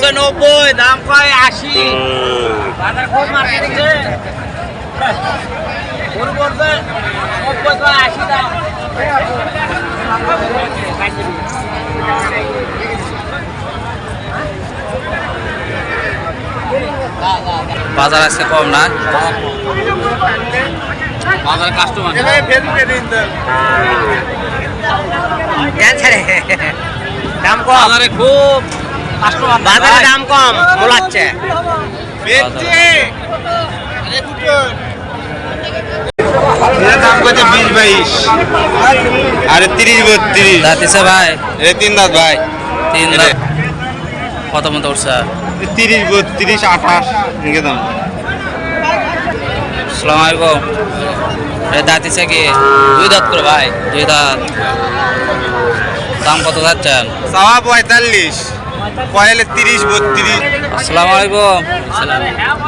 বলছে 90, দাম কয় 80। বাজার খুব মার্কেট দিচ্ছে। গরু বলছে 90 কয় 80 দাম। বাজার আজকে কম না, বাজার কাস্টমার দাম কম, বাজারে খুব কাস্টমার, বাজারে দাম কম মোলাচ্ছে। দাম কত 20-22 আরে 30-32 দাঁতিছে ভাই, এ 3 দাঁত ভাই, 3 দাঁত। কত মতো উঠছে? 30-32-28 ইনকে দাম। আসসালামু আলাইকুম। দাঁতিছে কি? 2 দাঁত করে ভাই, 2 দাঁত। দাম কত যাচ্ছেন? সাওয়া 45, পয়লে 30-32। আসসালামু আলাইকুম।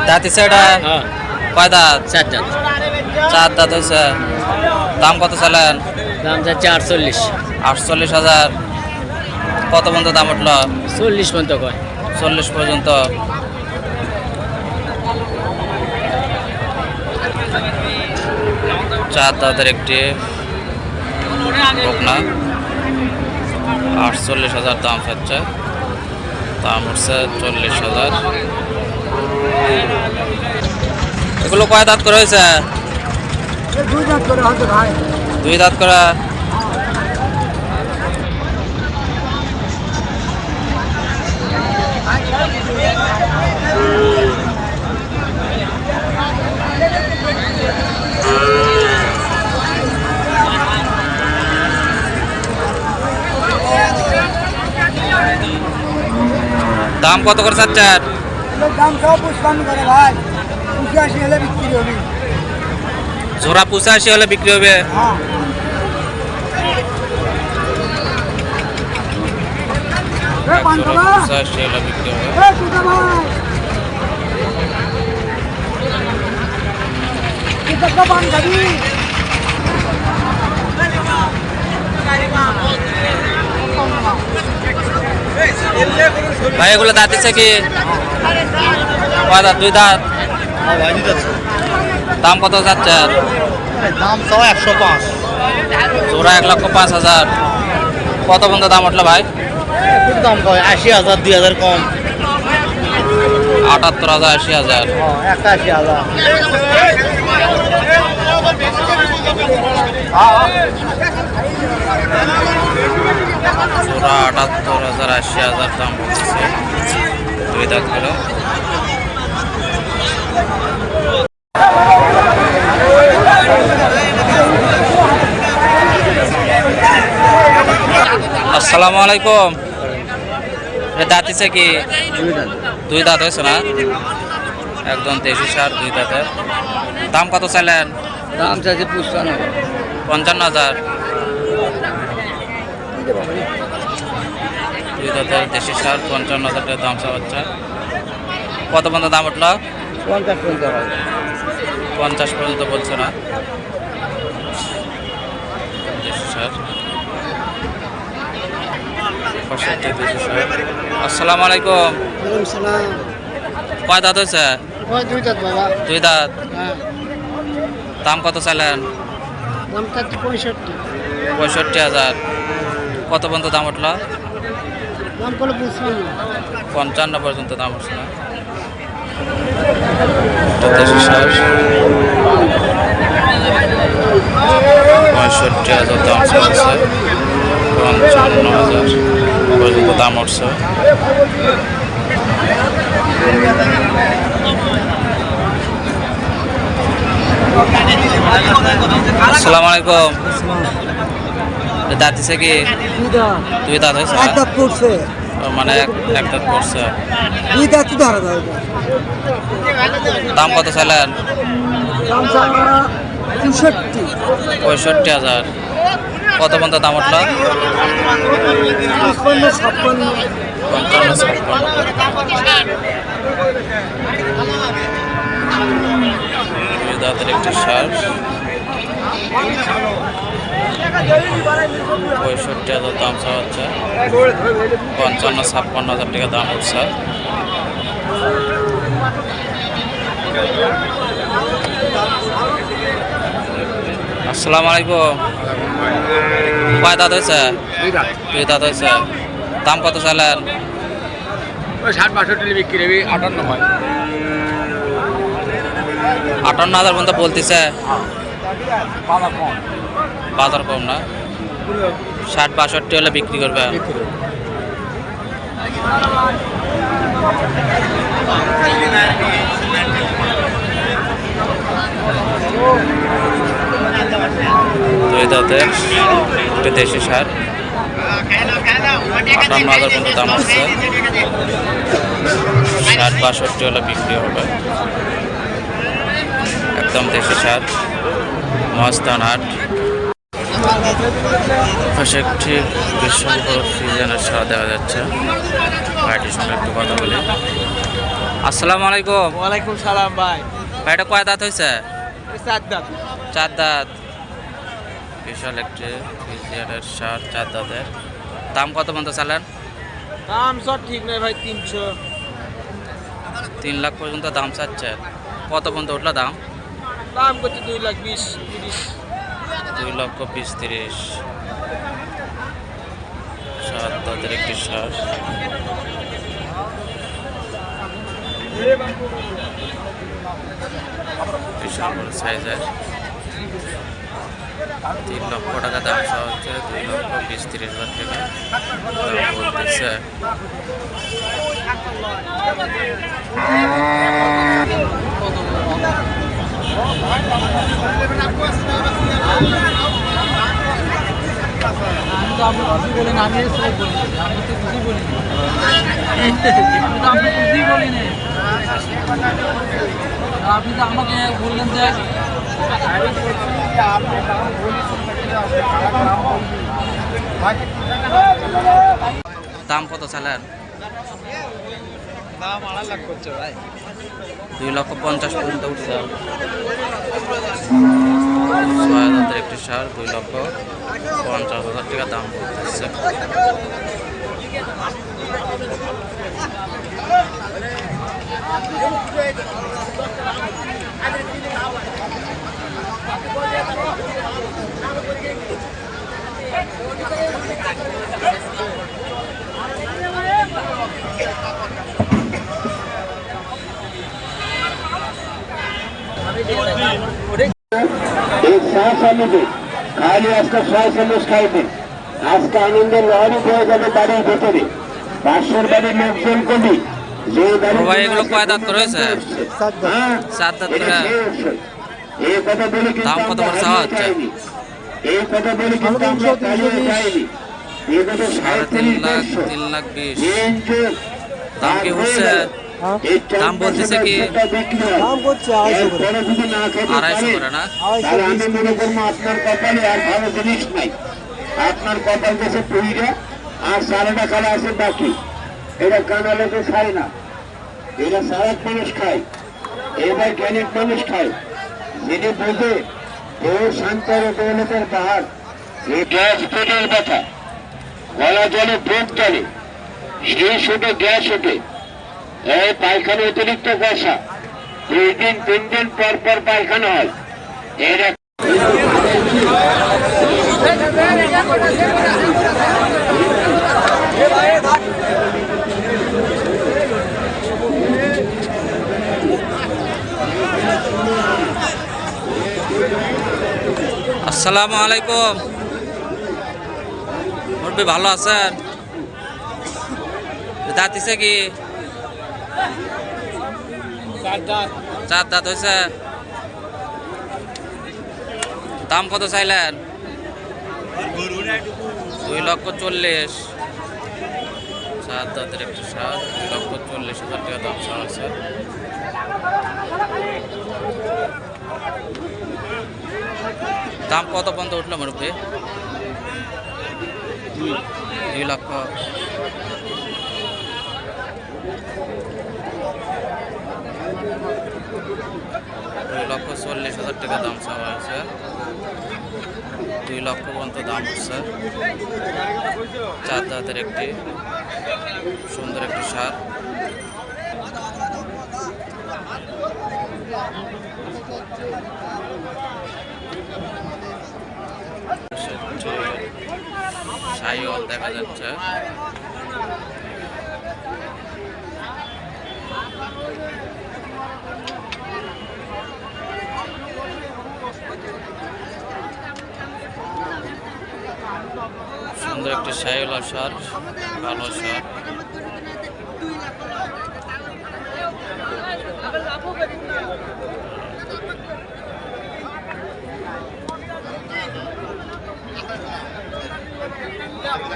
দাঁতিছে এটা? কয় দাঁত? 4 দাম, 4 দাঁত হয়েছে। দাম কত চালেন? দাম যাচ্ছে 48। 48,000। কত পর্যন্ত দাম উঠলো? 40 পর্যন্ত কয়। 40 পর্যন্ত। চার দাঁতের একটি বকনা, 48,000 দাম চাচ্ছে। দাম উঠছে 40,000। এগুলো কয় দাঁত করে হয়েছে? 2 দাঁত করে হয়তো ভাই। 2 দাঁত করা। দাম কত করে চাচ্ছেন? দাম সব পুষ্পানি করে ভাই, 85 হলে বিক্রি হবে। জোড়া 85 হলে বিক্রি হবে। হ্যাঁ, জোড়া 85 হলে বিক্রি হবে। ভাই এগুলো দাঁতিছে কি? কয় দাঁত? 2 দাঁত। দাম কত চাচ্ছেন? দাম সব 105। জোড়া 1,05,000। কত পর্যন্ত দাম উঠলো ভাই? খুব দাম কয় 80,000, 2,000 কম। 78,000, 80,000। 81,000। জোড়া 78,000, 80,000 দাম বলতেছে। 2 দাঁত করে। আসসালামু আলাইকুম। দাঁতিছে কি? 2 দাঁত হয়েছে না? একদম দেশি সার, 2 দাঁতের। দাম কত চাইলেন? দাম চাইছে 55,000। 2 দাঁতের দেশি সার, 55,000 টাকা দাম চাচ্ছে। কত পর্যন্ত দাম উঠলো? 50 পর্যন্ত হয়। 50 পর্যন্ত বলছে না? দেশি সার, 65 দেশি সার। আসসালামু আলাইকুম। কয় দাঁত হয়েছে? 2 দাঁত বাবা। 2 দাঁত। হ্যাঁ, দাম কত চাইলেন? দাম চাচ্ছি 65। 65,000। কত পর্যন্ত দাম উঠলো? দাম করলো 55 পর্যন্ত দাম উঠছে না? দেশি সার, 65,000 দাম চাইছে। 55,000 পর্যন্ত দাম উঠছে। আসসালামু আলাইকুম। দাঁতিছে কি? 2 দাঁত হয়েছে? এক দাঁত পড়ছে। মানে এক দাঁত পড়ছে। 2 দাঁতই ধরা যায়। দাম কত চাইলেন? দাম চাওয়া 65। 65,000। কত পর্যন্ত দাম উঠলো? 55, 56। 55, 56। দাঁতের একটি সার, 65,000 দাম চাওয়া হচ্ছে, 55-56,000 টাকা দাম উঠছে। আসসালামু আলাইকুম। কয় দাঁত হয়েছে? দুই দাঁত হয়েছে। দাম কত চাইলেন? 60-62 বিক্রি হবে, 58 হয়। 58,000 পর্যন্ত বলতেছে। বাজার কম না, 60-62 হলে বিক্রি করবে। দুই দাঁতের একটা দেশি সার, 58,000 পর্যন্ত দাম হচ্ছে, 60-62 হলে বিক্রি হবে। একদম দেশি সার, মস্তান হাট। পাশে একটি বিশাল বড় ফ্রিজেনের সার দেখা যাচ্ছে। ভাইটির সঙ্গে একটু কথা বলি। আসসালামু আলাইকুম। ওয়ালাইকুম সালাম ভাই। ভাইটা কয় দাঁত হয়েছে? 4 দাঁত। 4 দাঁত। বিশাল একটি ফ্রিজেনের সার, 4 দাঁতের। দাম কত পর্যন্ত চালেন? দাম সব ঠিক নয় ভাই, 300। 3 লাখ পর্যন্ত দাম চাচ্ছে। কত পর্যন্ত উঠলো দাম? দাম করছে 2,20,30। 2,20,30। 7 দাঁতের একটি সার। বিশাল বড় সাইজের। 3 লক্ষ টাকা দাম চাওয়া হচ্ছে, 2,20,30,000 টাকা দাম বলতেছে। আপনি তো আমাকে বললেন যে দাম কত চালেন? দাম 2.5 লাখ করছে ভাই। 2,50,000 পর্যন্ত উঠছে। 6,000 একটি সার, 2,50,000 টাকা দাম বলতেছে। एक श्वास आने खाली আজকে শ্বাস আনুষ খাইবে। আজকে আনন্দের লহরি বয়ে যাবে বাড়ির ভেতরে। পাশের বাড়ির লোকজন কবি যে ও ভাই, এগুলো কয় দাঁত করে হয়েছে? 7 দাঁত করে। এই কথা বলে কিন্তু দাম কত করে চাওয়া হচ্ছে? এই কথা বলে কিন্তু আমরা চালিয়ে যাইনি। এই কথা 3.5 লাখ, 3,20,000 দাম কি হচ্ছে? দাম বলতেছে কি? দাম করছে 250 করে। 250 করে না? তাহলে আমি মনে করবো আপনার কপালে আর ভালো জিনিস নাই। আপনার কপাল গেছে পুইরা, আর সারাটা খালা আছে বাকি। এটা কানালে তো খায় না, এটা সারাক মানুষ খায়, এবার জ্ঞানিক মানুষ খায়। যিনি বোঝে ও শান্তর দৌলতের পাহাড়। এই গ্যাস পেটের ব্যথা, গলা জলে বুক জলে, সেই ছোটো গ্যাস ওঠে, এই পায়খানা অতিরিক্ত বসা, 2 দিন 3 দিন পর পর পায়খানা হয়। এর আসসালামু আলাইকুম। মুরব্বি ভালো আছেন? দাঁত দিছে কি? 4 দাঁত হয়েছে। দাম কত চাইলেন? 2,40,000। 7 দাঁতের একটি সার, 2,40,000 টাকা দাম চাওয়া আছে। দাম কত পর্যন্ত উঠলো মুরব্বি? 2 লক্ষ। $2,40,000 টাকা দাম চাওয়া হয়েছে। 2 লক্ষ পর্যন্ত দাম হচ্ছে। 4 দাঁতের একটি সুন্দর একটি সার। শাহিওয়াল দেখা যাচ্ছে। সুন্দর একটি শাহিওয়াল সার, ভালো সার।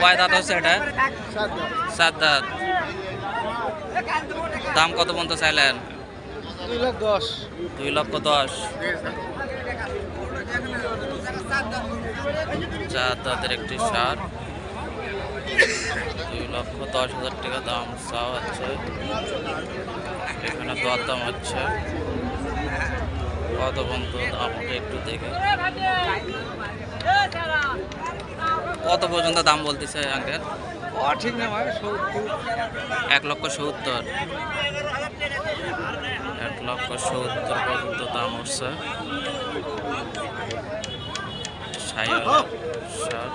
কয় দাঁত হচ্ছে এটা? 7 দাঁত। দাম কত পর্যন্ত চাইলেন? 2,10,000 2 লক্ষ 10। 4 দাঁতের একটি সার, 2,10,000 টাকা দাম চাওয়া হচ্ছে। এখানে দরদাম হচ্ছে, কত পর্যন্ত দাম ওটা একটু দেখে। কত পর্যন্ত দাম বলতেছে আঙ্কেল? ঠিক না ভাই 1,70,000। 1,70,000 পর্যন্ত দাম উঠছে। শাহিওয়াল সার।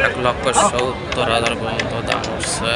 এক 1,70,000 পর্যন্ত দাম উঠছে।